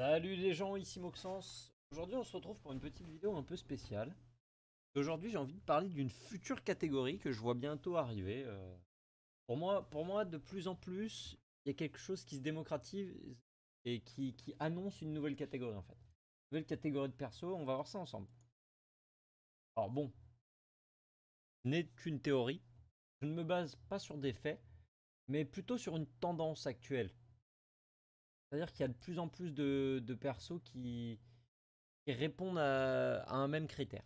Salut les gens, ici Moxens. Aujourd'hui, on se retrouve pour une petite vidéo un peu spéciale. Aujourd'hui, j'ai envie de parler d'une future catégorie que je vois bientôt arriver. Pour moi, de plus en plus, il y a quelque chose qui se démocratise et qui annonce une nouvelle catégorie en fait. Une nouvelle catégorie de perso, on va voir ça ensemble. Alors bon, ce n'est qu'une théorie. Je ne me base pas sur des faits, mais plutôt sur une tendance actuelle. C'est-à-dire qu'il y a de plus en plus de persos qui répondent à un même critère.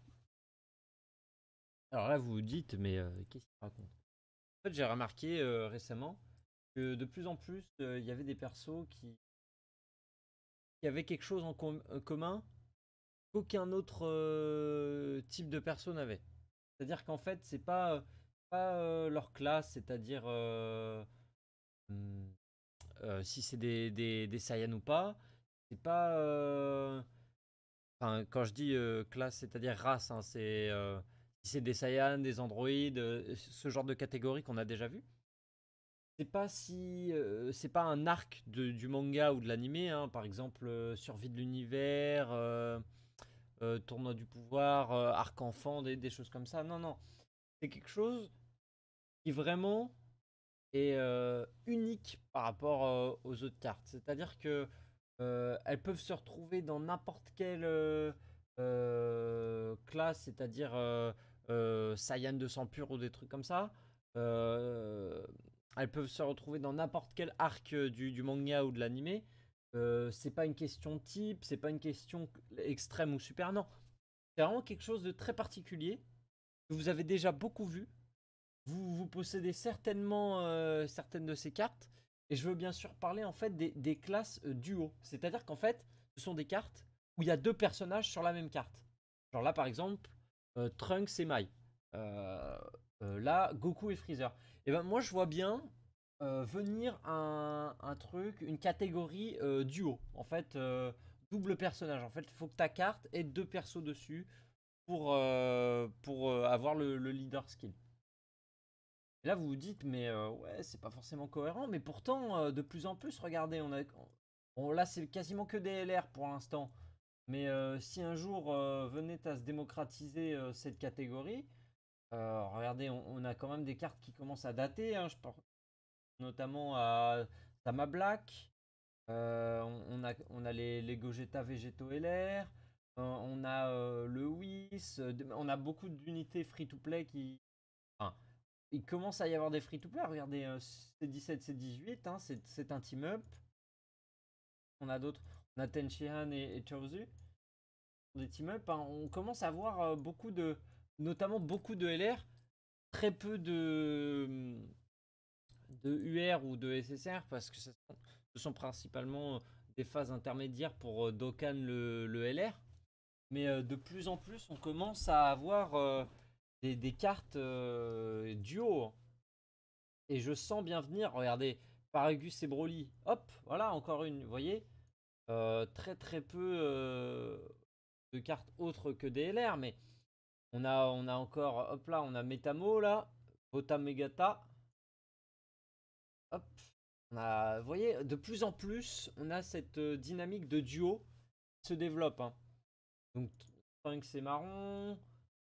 Alors là, vous vous dites, mais qu'est-ce qu'il raconte? En fait, j'ai remarqué récemment que de plus en plus, il y avait des persos qui avaient quelque chose en commun qu'aucun autre type de perso n'avait. C'est-à-dire qu'en fait, c'est pas leur classe, c'est-à-dire hum, si c'est des Saiyans ou pas. C'est pas. Enfin, quand je dis classe, c'est-à-dire race, hein, c'est si c'est des Saiyans, des androïdes, ce genre de catégorie qu'on a déjà vu. C'est pas un arc du manga ou de l'animé, hein, par exemple survie de l'univers, tournoi du pouvoir, arc enfant, des choses comme ça. Non, non, c'est quelque chose qui vraiment est unique par rapport aux autres cartes. C'est-à-dire que elles peuvent se retrouver dans n'importe quelle classe, c'est-à-dire Saiyan de sang pur ou des trucs comme ça. Euh, Elles peuvent se retrouver dans n'importe quel arc du manga ou de l'animé. C'est pas une question type, c'est pas une question extrême ou super, non. C'est vraiment quelque chose de très particulier que vous avez déjà beaucoup vu. Vous possédez certainement certaines de ces cartes. Et je veux bien sûr parler en fait des classes duo. C'est-à-dire qu'en fait, ce sont des cartes où il y a deux personnages sur la même carte. Genre là par exemple, Trunks et Mai. Euh, Là, Goku et Freezer. Et ben moi je vois bien venir un truc, une catégorie duo. En fait, double personnage. En fait, il faut que ta carte ait deux persos dessus pour avoir le leader skill. Et là, vous vous dites, mais ouais, c'est pas forcément cohérent. Mais pourtant, de plus en plus, regardez, là, c'est quasiment que des LR pour l'instant. Mais si un jour venait à se démocratiser cette catégorie, regardez, on a quand même des cartes qui commencent à dater, hein. Je pense notamment à Tama Black. On a les Gogeta Végétaux LR. On a le Whis. On a beaucoup d'unités free-to-play qui. Enfin, il commence à y avoir des free-to-play. Regardez, C17, C18, hein, c'est un team-up. On a d'autres. On a Tenshinhan et Chaozu. Des team-up, hein. On commence à voir notamment beaucoup de LR, très peu de UR ou de SSR, parce que ce sont principalement des phases intermédiaires pour Dokkan le LR. Mais de plus en plus, on commence à avoir des cartes duo, hein. Et je sens bien venir, regardez, Paragus et Broly. Hop, voilà, encore une, vous voyez. Très très peu de cartes autres que des LR, mais on a encore, hop là, on a Metamo là, Vota Megata. Hop, vous voyez, de plus en plus, on a cette dynamique de duo qui se développe, hein. Donc, Trunks et Marron,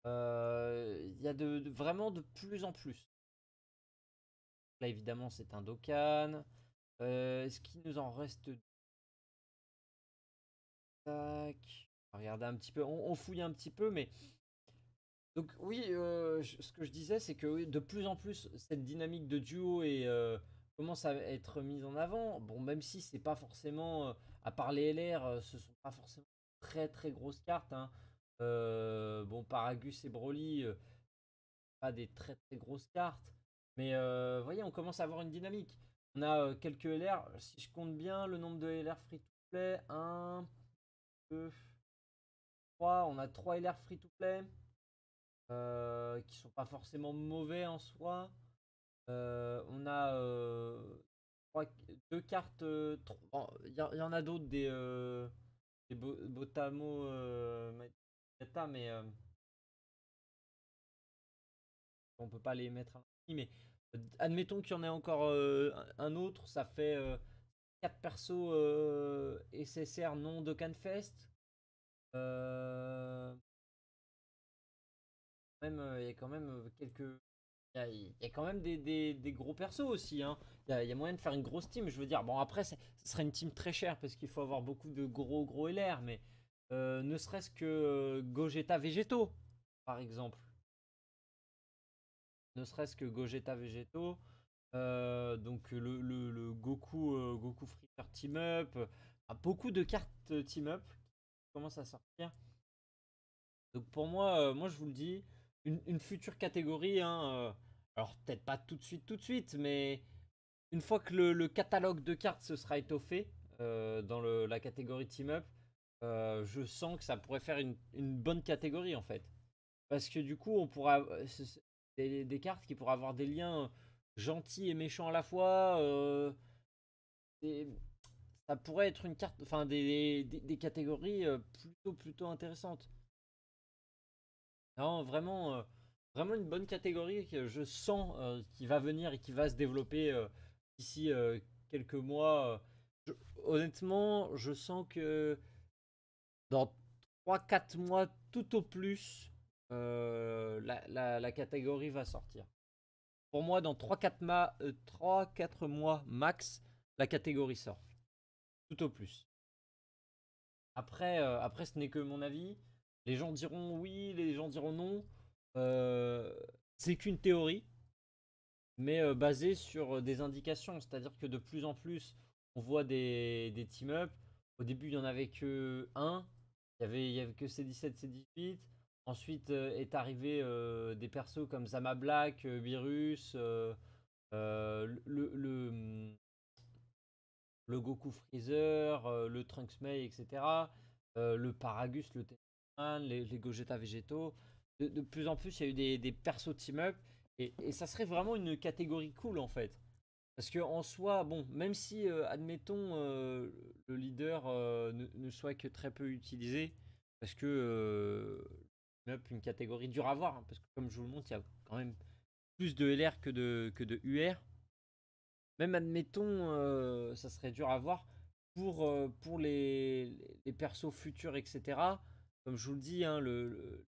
il y a vraiment de plus en plus. Là, évidemment, c'est un Dokkan. Est-ce qu'il nous en reste? Tac. On va regarder un petit peu. On fouille un petit peu, mais. Donc, oui, ce que je disais, c'est que oui, de plus en plus, cette dynamique de duo commence à être mise en avant. Bon, même si c'est pas forcément. À part les LR, ce sont pas forcément très très grosses cartes, hein. Bon, Paragus et Broly, pas des très très grosses cartes. Mais vous voyez, on commence à avoir une dynamique. On a quelques LR. Si je compte bien le nombre de LR free to play, un 2 3, on a 3 LR free to play qui sont pas forcément mauvais en soi. On a deux cartes. Bon, il y en a d'autres des Botamo Magata, mais on peut pas les mettre ici. Mais admettons qu'il y en ait encore un autre, ça fait 4 persos SSR non Dokkanfest. Même, il y a quand même quelques. Il y a quand même des gros persos aussi. Hein. Il y a moyen de faire une grosse team. Je veux dire, bon, après, ce serait une team très chère parce qu'il faut avoir beaucoup de gros LR. Mais ne serait-ce que Gogeta Végétaux, par exemple. Ne serait-ce que Gogeta Végétaux. Donc le Goku Freezer Team Up. Beaucoup de cartes Team Up qui commencent à sortir. Donc pour moi, moi je vous le dis, une future catégorie, hein, alors peut-être pas tout de suite, mais une fois que le catalogue de cartes se sera étoffé dans la catégorie Team Up, je sens que ça pourrait faire une bonne catégorie en fait. Parce que du coup, on pourra des cartes qui pourraient avoir des liens gentils et méchants à la fois. Ça pourrait être une carte, enfin des catégories plutôt intéressantes. Non, vraiment, vraiment une bonne catégorie que je sens qui va venir et qui va se développer d'ici quelques mois. Honnêtement, je sens que dans 3 4 mois, tout au plus, la catégorie va sortir. Pour moi, dans 3 4 mois max, la catégorie sort. Tout au plus. Après, ce n'est que mon avis. Les gens diront oui, les gens diront non. Euh, c'est qu'une théorie, mais basée sur des indications. C'est-à-dire que de plus en plus, on voit des team-up. Au début, il n'y en avait que un. Il y avait que C17, C18. Ensuite est arrivé des persos comme Zama Black, Virus, le Goku Freezer, le Trunks May, etc. Le Paragus, le Tenman, les Gogeta végétaux. De plus en plus, il y a eu des persos team-up. Et ça serait vraiment une catégorie cool en fait. Parce que en soi, bon, même si, admettons, le leader ne soit que très peu utilisé, parce que team-up, une catégorie dure à voir, hein, parce que comme je vous le montre, il y a quand même plus de LR que de UR. Même admettons, ça serait dur à voir pour les persos futurs, etc. Comme je vous le dis, hein,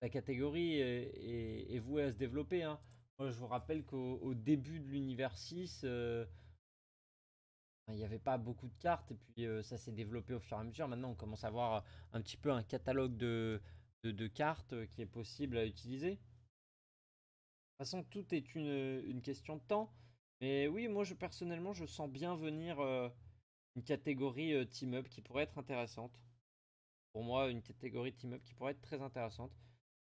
la catégorie est vouée à se développer. Hein. Moi, je vous rappelle qu'au début de l'univers 6, il n'y avait pas beaucoup de cartes et puis ça s'est développé au fur et à mesure. Maintenant, on commence à avoir un petit peu un catalogue de cartes qui est possible à utiliser. De toute façon, tout est une question de temps. Mais oui, moi, personnellement, je sens bien venir une catégorie team-up qui pourrait être intéressante. Pour moi, une catégorie team-up qui pourrait être très intéressante.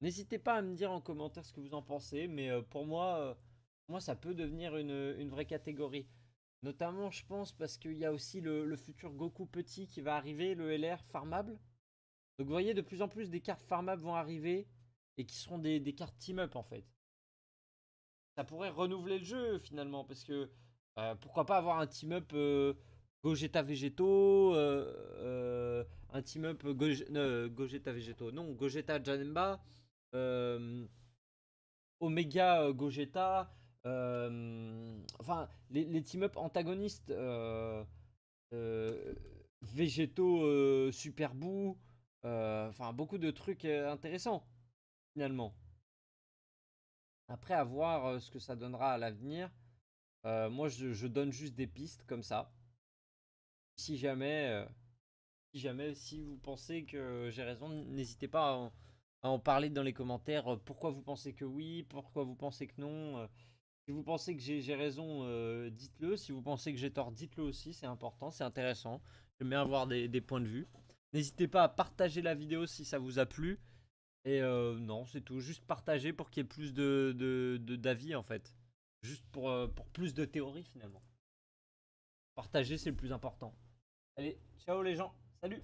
N'hésitez pas à me dire en commentaire ce que vous en pensez, mais pour moi ça peut devenir une vraie catégorie. Notamment, je pense, parce qu'il y a aussi le futur Goku petit qui va arriver, le LR farmable. Donc vous voyez, de plus en plus des cartes farmables vont arriver et qui seront des cartes team-up en fait. Ça pourrait renouveler le jeu finalement, parce que pourquoi pas avoir un team-up Gogeta Végétaux, un team-up Gogeta Végétaux, non, Gogeta Janemba, euh, Omega Gogeta, enfin les team-up antagonistes euh, Végétaux Super Boo, enfin beaucoup de trucs intéressants finalement. Après, à voir ce que ça donnera à l'avenir. Moi, je donne juste des pistes comme ça. Si jamais, si vous pensez que j'ai raison, n'hésitez pas à en parler dans les commentaires. Pourquoi vous pensez que oui, pourquoi vous pensez que non. Si vous pensez que j'ai raison, dites-le. Si vous pensez que j'ai tort, dites-le aussi. C'est important, c'est intéressant. J'aime bien avoir des points de vue. N'hésitez pas à partager la vidéo si ça vous a plu. Et non, c'est tout. Juste partager pour qu'il y ait plus d'avis en fait. Juste pour plus de théorie finalement. Partager, c'est le plus important. Allez, ciao les gens. Salut.